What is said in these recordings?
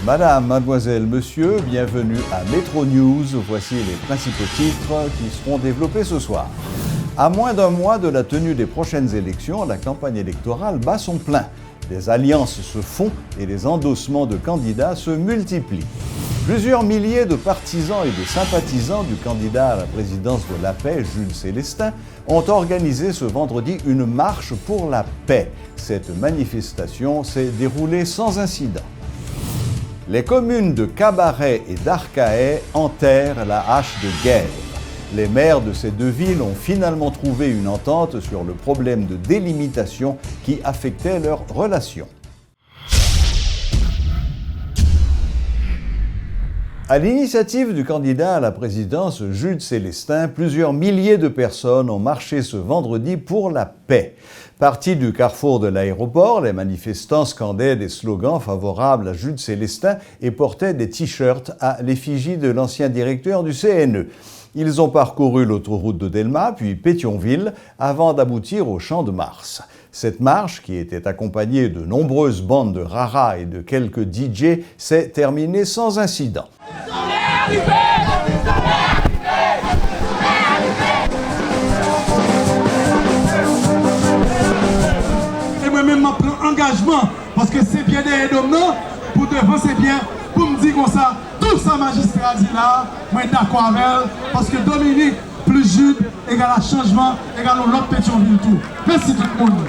Madame, mademoiselle, monsieur, bienvenue à Metro News. Voici les principaux titres qui seront développés ce soir. À moins d'un mois de la tenue des prochaines élections, la campagne électorale bat son plein. Des alliances se font et les endossements de candidats se multiplient. Plusieurs milliers de partisans et de sympathisants du candidat à la présidence de la paix, Jules Célestin, ont organisé ce vendredi une marche pour la paix. Cette manifestation s'est déroulée sans incident. Les communes de Cabaret et d'Arcahaie enterrent la hache de guerre. Les maires de ces deux villes ont finalement trouvé une entente sur le problème de délimitation qui affectait leurs relations. À l'initiative du candidat à la présidence Jules Célestin, plusieurs milliers de personnes ont marché ce vendredi pour la paix. Partis du carrefour de l'aéroport, les manifestants scandaient des slogans favorables à Jules Célestin et portaient des t-shirts à l'effigie de l'ancien directeur du CNE. Ils ont parcouru l'autoroute de Delma, puis Pétionville, avant d'aboutir au Champ de Mars. Cette marche, qui était accompagnée de nombreuses bandes de rara et de quelques DJ, s'est terminée sans incident. Et moi-même, je prends engagement, parce que c'est bien des domnos, pour devant c'est bien, pour me dire comme ça, tout ça magistrat dit là, moi d'accord avec elle, parce que Dominique plus Jude égale à changement, égale à l'autre Pétionville tout. Merci tout le monde.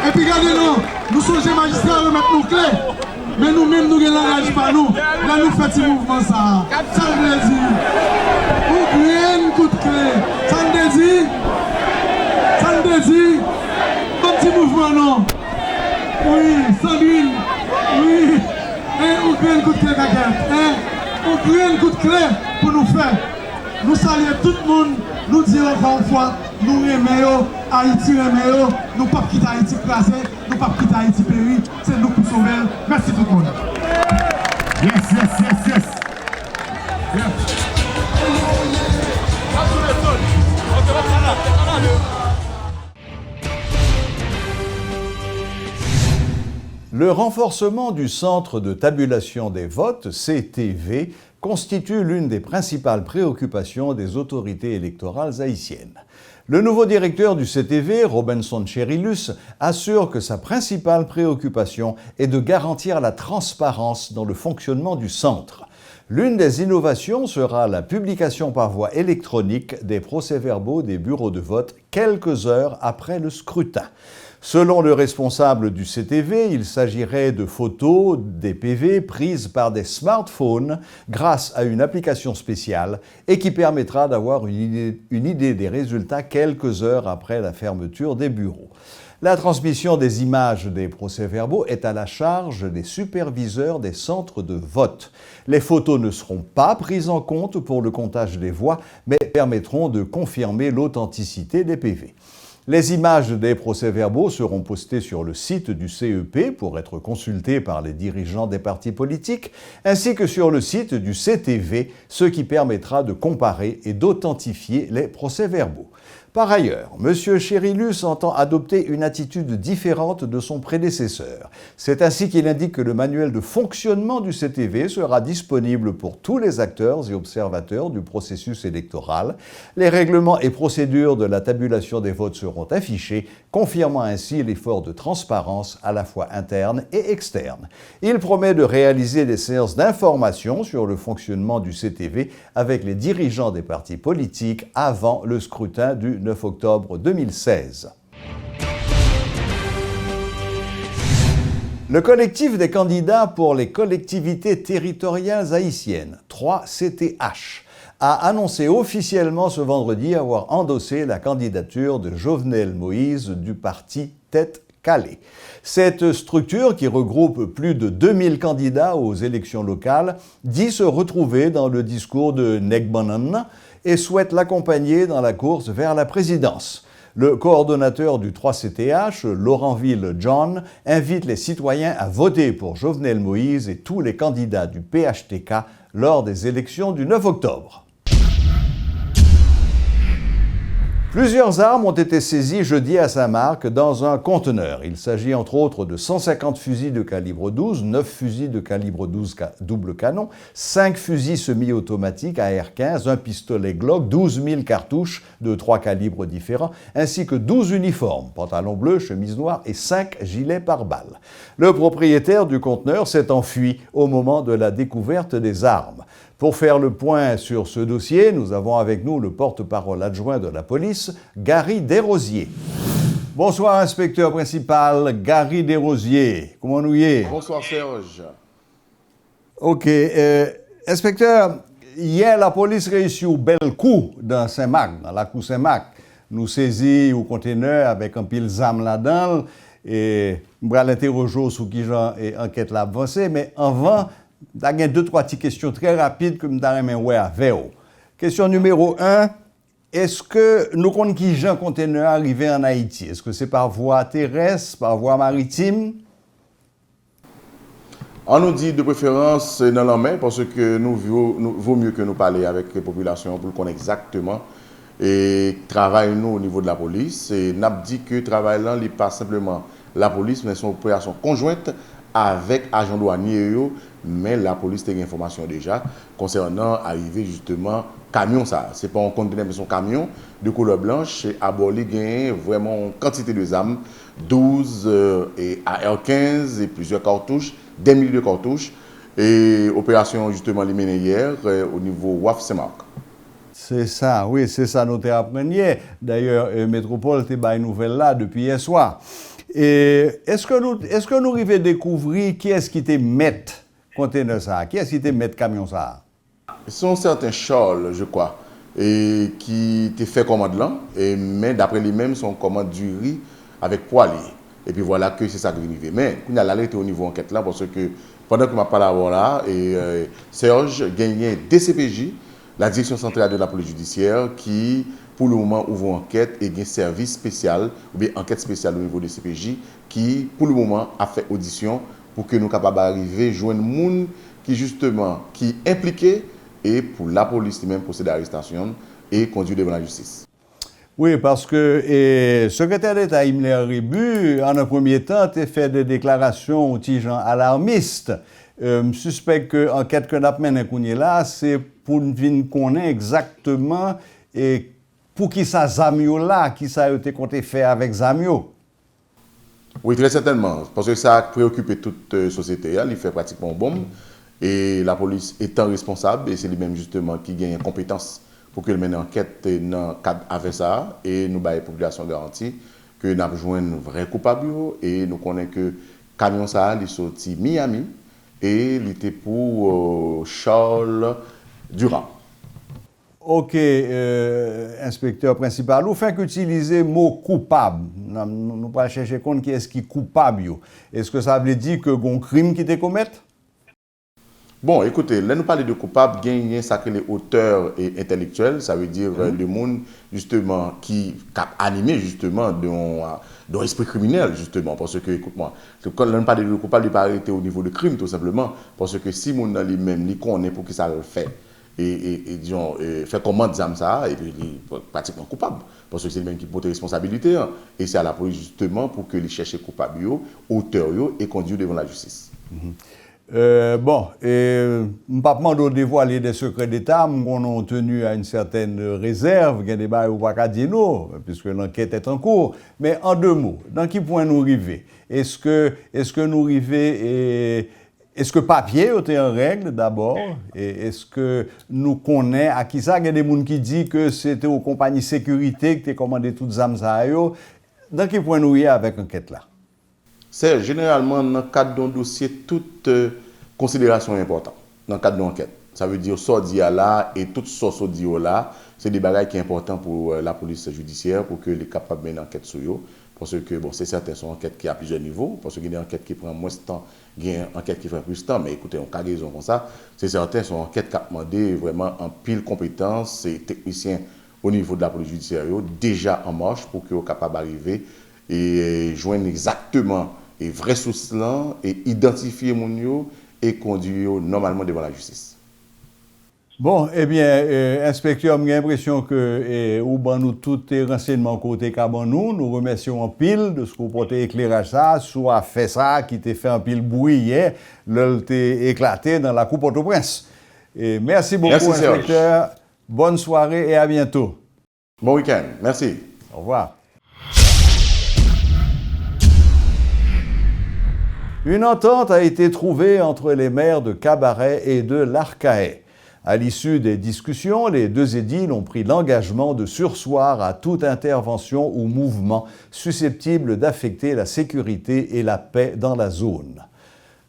Et puis regardez-nous, nous sommes des magistrats, nous mettons nos clés. Mais nous-mêmes, nous ne l'engagons pas nous. Là, nous faisons ce mouvement, ça. Ça veut dire. Oubliez un coup de clé. Ça veut dire. Ça veut dire. Un petit mouvement, non. Oui, Sandrine. Oui. Et oubliez un coup de clé, quelqu'un. Oubliez un coup de clé pour nous faire. Nous saluons tout le monde. Nous disons encore une fois, nous aimons Haïti, nous ne pas quitter Haïti placé, nous ne pas quitter Haïti péri, c'est nous pour sauver. Merci tout le monde. Yes, yes, yes, yes. Yeah. Le renforcement du centre de tabulation des votes, CTV, constitue l'une des principales préoccupations des autorités électorales haïtiennes. Le nouveau directeur du CTV, Robinson Cherilus, assure que sa principale préoccupation est de garantir la transparence dans le fonctionnement du centre. L'une des innovations sera la publication par voie électronique des procès-verbaux des bureaux de vote quelques heures après le scrutin. Selon le responsable du CTV, il s'agirait de photos des PV prises par des smartphones grâce à une application spéciale et qui permettra d'avoir une idée des résultats quelques heures après la fermeture des bureaux. La transmission des images des procès-verbaux est à la charge des superviseurs des centres de vote. Les photos ne seront pas prises en compte pour le comptage des voix, mais permettront de confirmer l'authenticité des PV. Les images des procès-verbaux seront postées sur le site du CEP pour être consultées par les dirigeants des partis politiques, ainsi que sur le site du CTV, ce qui permettra de comparer et d'authentifier les procès-verbaux. Par ailleurs, M. Cherilus entend adopter une attitude différente de son prédécesseur. C'est ainsi qu'il indique que le manuel de fonctionnement du CTV sera disponible pour tous les acteurs et observateurs du processus électoral. Les règlements et procédures de la tabulation des votes seront affichés, confirmant ainsi l'effort de transparence à la fois interne et externe. Il promet de réaliser des séances d'information sur le fonctionnement du CTV avec les dirigeants des partis politiques avant le scrutin du 9 octobre 2016. Le collectif des candidats pour les collectivités territoriales haïtiennes, 3CTH, a annoncé officiellement ce vendredi avoir endossé la candidature de Jovenel Moïse du parti Tête Calais. Cette structure, qui regroupe plus de 2000 candidats aux élections locales, dit se retrouver dans le discours de Negbanan et souhaite l'accompagner dans la course vers la présidence. Le coordonnateur du 3CTH, Laurent-Ville John, invite les citoyens à voter pour Jovenel Moïse et tous les candidats du PHTK lors des élections du 9 octobre. Plusieurs armes ont été saisies jeudi à Saint-Marc dans un conteneur. Il s'agit entre autres de 150 fusils de calibre 12, 9 fusils de calibre 12 double canon, 5 fusils semi-automatiques AR-15, un pistolet Glock, 12 000 cartouches de 3 calibres différents, ainsi que 12 uniformes, pantalon bleu, chemise noire et 5 gilets pare-balles. Le propriétaire du conteneur s'est enfui au moment de la découverte des armes. Pour faire le point sur ce dossier, nous avons avec nous le porte-parole adjoint de la police, Gary Desrosiers. Bonsoir, inspecteur principal Gary Desrosiers. Comment nous y est? Bonsoir, Serge. OK. Inspecteur, hier, la police réussit au bel coup dans Saint-Marc, dans la cour Saint-Marc. Nous saisit au conteneur avec un pile d'armes là-dedans et nous allons l'interroger sur qui genre enquête l'a avancée, mais avant, il y a deux, trois petites questions très rapides que je vais avec vous. Question numéro 1. Est-ce que nous connaissons qui Jean conteneur arrivé en Haïti? Est-ce que c'est par voie terrestre, par voie maritime? On nous dit de préférence dans la main parce que vaut mieux que nous parler avec les populations pour connaître exactement et travail nous au niveau de la police. Et n'a dit que travail là n'est pas simplement la police, mais son opération conjointe avec agents douaniers, mais la police a des informations déjà concernant arriver justement camion ça. C'est pas un conteneur mais son camion de couleur blanche et à bord il gagne vraiment une quantité de armes, 12 et AR-15 et plusieurs cartouches, des milliers de cartouches et opération justement les menée hier au niveau WAF Saint-Marc. C'est ça, oui, c'est ça nous avons appris hier. D'ailleurs, Métropole t'a baillé une nouvelle là depuis hier soir. Et est-ce que nous arrivons à découvrir qui est-ce qui te met conteneur ça? Qui est-ce qui te met camion ça? Ce sont certains Charles, je crois, et qui te fait commande là, mais d'après lui-même, son commande du riz avec poêlé. Et puis voilà que c'est ça qui vient arriver. Mais il y a l'alerté au niveau enquête là, parce que pendant que je parle là, Serge gagnait DCPJ, la direction centrale de la police judiciaire, qui pour le moment ouvre une enquête et un service spécial, ou bien enquête spéciale au niveau de CPJ, qui pour le moment a fait audition pour que nous soyons capables d'arriver à joindre des gens qui justement qui impliqués et pour la police même procéder à l'arrestation et conduire devant la justice. Oui, parce que le secrétaire d'État Himmler Rebu, en un premier temps, a fait des déclarations gens alarmistes. Je suspecte que l'enquête que nous avons menée là, c'est pour nous connaître exactement et pour qui ça Zamio là, qui ça a été compté faire avec Zamio. Oui, très certainement, parce que ça a préoccupé toute société, il fait pratiquement bombe, et la police étant responsable, et c'est lui-même justement qui gagne compétence pour qu'il mène enquête dans le cadre avec ça, et nous avons la population garantie que nous avons joué un vrai coupable, et nous connaissons que le camion ça est sorti Miami, et il était pour Charles Durand. OK, inspecteur principal, vous faites utiliser le mot coupable. Nous ne pas chercher compte qui est-ce qui est coupable. Est-ce que ça veut dire que un crime qui été commis? Bon, écoutez, là nous parlons de coupable, il y a sacré les auteurs et intellectuels, ça veut dire le monde justement qui a animé justement d'un esprit criminel justement, parce que, écoute-moi, quand nous parlons de coupable, il n'est pas arrêté au niveau de crime tout simplement, parce que si mon dans lui-même, il connaît pour qui ça le fait. Et disons, fait commande d'armes ça, et puis il est pratiquement coupable. Parce que c'est lui-même qui porte responsabilité. Hein, et c'est à la police justement pour que les chercher coupables, auteurs, et conduire devant la justice. Bon, je ne pas demander de dévoiler des secrets d'État, on a tenu à une certaine réserve, il y a des bails ou pas dire non, puisque l'enquête est en cours. Mais en deux mots, dans quel point nous arrivons? Est-ce que nous arrivons est-ce que papier était en règle d'abord? Et est-ce que nous connaissons à qui ça? Il y a des gens qui disent que c'était aux compagnies sécurité qui ont commandé toutes les armes. Dans quel point nous y est avec l'enquête là? C'est généralement dans le cadre d'un dossier, toute considération est importante dans le cadre de l'enquête. Ça veut dire sorti là et toute source audio là, c'est des bagages qui sont importants pour la police judiciaire pour que les capables de mener enquête sur eux. Parce que bon, c'est certain, c'est une enquête qui a plusieurs niveaux, parce qu'il y a des enquêtes qui prennent moins de temps, il y a une enquête qui prend plus de temps, mais écoutez, en cas de raison comme ça, c'est certain, c'est une enquête qui a demandé vraiment en pile compétences et techniciens au niveau de la police judiciaire, déjà en marche pour qu'ils soient capables d'arriver et joindre exactement les vraies sources là et identifier mon yo et conduire normalement devant la justice. Bon, eh bien, inspecteur, j'ai l'impression que ou ben nous tous les renseignements côté Cabon nous remercions en pile de ce qu'on portait éclairage ça, soit fait ça, qui t'est fait un pile bruit hier, l'œil t'est éclaté dans la coupe Port-au-Prince. Et merci beaucoup, inspecteur. Bonne soirée et à bientôt. Bon week-end. Merci. Au revoir. Une entente a été trouvée entre les maires de Cabaret et de l'Arcahaie. À l'issue des discussions, les deux édiles ont pris l'engagement de surseoir à toute intervention ou mouvement susceptible d'affecter la sécurité et la paix dans la zone.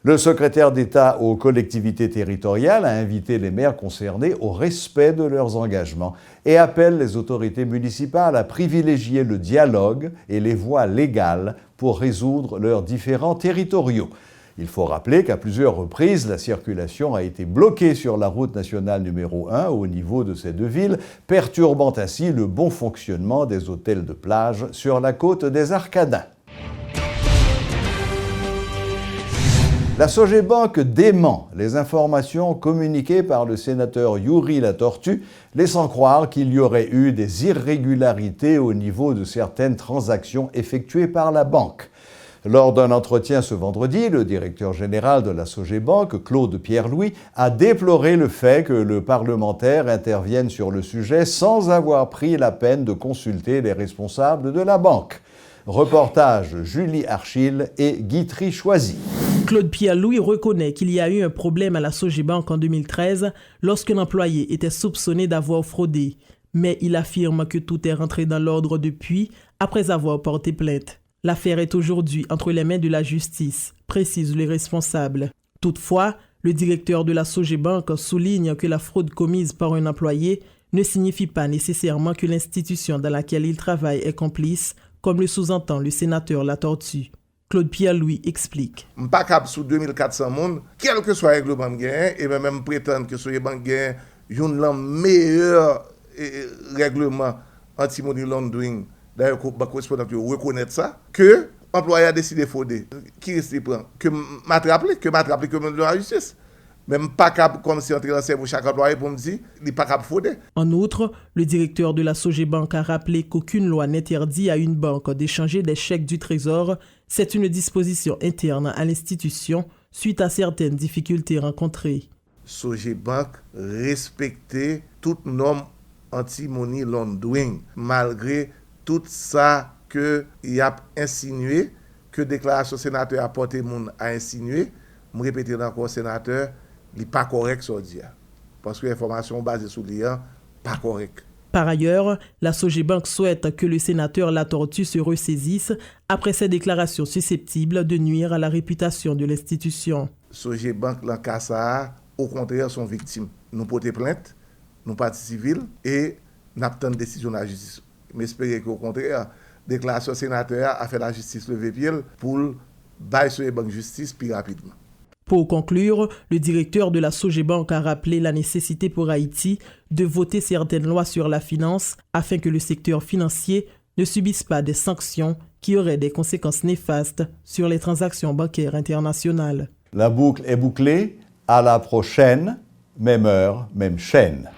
Le secrétaire d'État aux collectivités territoriales a invité les maires concernés au respect de leurs engagements et appelle les autorités municipales à privilégier le dialogue et les voies légales pour résoudre leurs différends territoriaux. Il faut rappeler qu'à plusieurs reprises, la circulation a été bloquée sur la route nationale numéro 1 au niveau de ces deux villes, perturbant ainsi le bon fonctionnement des hôtels de plage sur la côte des Arcadins. La Sogebank dément les informations communiquées par le sénateur Yuri Latortue, laissant croire qu'il y aurait eu des irrégularités au niveau de certaines transactions effectuées par la banque. Lors d'un entretien ce vendredi, le directeur général de la Sogebank, Claude Pierre-Louis, a déploré le fait que le parlementaire intervienne sur le sujet sans avoir pris la peine de consulter les responsables de la banque. Reportage Julie Archil et Guitry Choisy. Claude Pierre-Louis reconnaît qu'il y a eu un problème à la Sogebank en 2013 lorsqu'un employé était soupçonné d'avoir fraudé. Mais il affirme que tout est rentré dans l'ordre depuis, après avoir porté plainte. L'affaire est aujourd'hui entre les mains de la justice, précisent les responsables. Toutefois, le directeur de la Sogebank souligne que la fraude commise par un employé ne signifie pas nécessairement que l'institution dans laquelle il travaille est complice, comme le sous-entend le sénateur Latortue. Claude Pierre-Louis explique. Je ne suis pas capable sous 2400 personnes, quel que soit le règlement et même prétendre que Sogebank a un meilleur règlement anti-money laundering. D'ailleurs, le correspondant reconnaître ça, que l'employé a décidé de frauder. Qui reste prend? Que m'attraper, que de la justice. Même pas capable, comme si entrer dans le cerveau chaque employé pour me dire, il n'est pas capable de frauder. En outre, le directeur de la Sogebank a rappelé qu'aucune loi n'interdit à une banque d'échanger des chèques du Trésor. C'est une disposition interne à l'institution suite à certaines difficultés rencontrées. Sogebank respectait toute norme anti-money laundering, malgré tout ça qu'il a insinué, que déclaration sénateur a porté moun a insinué, je répète encore sénateur, il n'est pas correct sur dire. Parce que l'information basée sur l'IA, pas correct. Par ailleurs, la Sogebank souhaite que le sénateur Latortue se ressaisisse après ces déclarations susceptibles de nuire à la réputation de l'institution. Sogebank, dans le cas ça, au contraire, sont victimes. Nous portons plainte, nous partis civils et nous attendons décision de la justice. Mais j'espère qu'au contraire, la déclaration sénateur a fait la justice lever pied pour bailler sur les banques de justice plus rapidement. Pour conclure, le directeur de la Sogebank a rappelé la nécessité pour Haïti de voter certaines lois sur la finance afin que le secteur financier ne subisse pas des sanctions qui auraient des conséquences néfastes sur les transactions bancaires internationales. La boucle est bouclée. À la prochaine, même heure, même chaîne.